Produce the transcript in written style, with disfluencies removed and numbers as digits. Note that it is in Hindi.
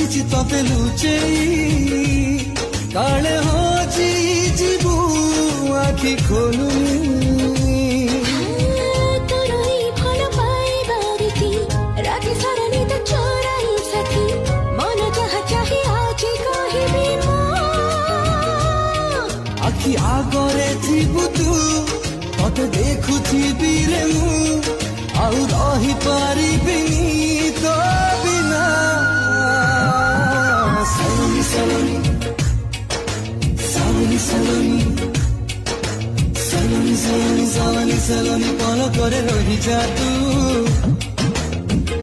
रखिछि तते लुचेई काले होची जीवू आखि खोलुनी आखि आगरे थिबु तू तते देखुछि बिरे मु आउ रही पारिबिनी तो बिना सलोनी सलोनी सलोनी सलोनी सलोनी सलोनी सलोनी सलोनी पल करे रही जा तू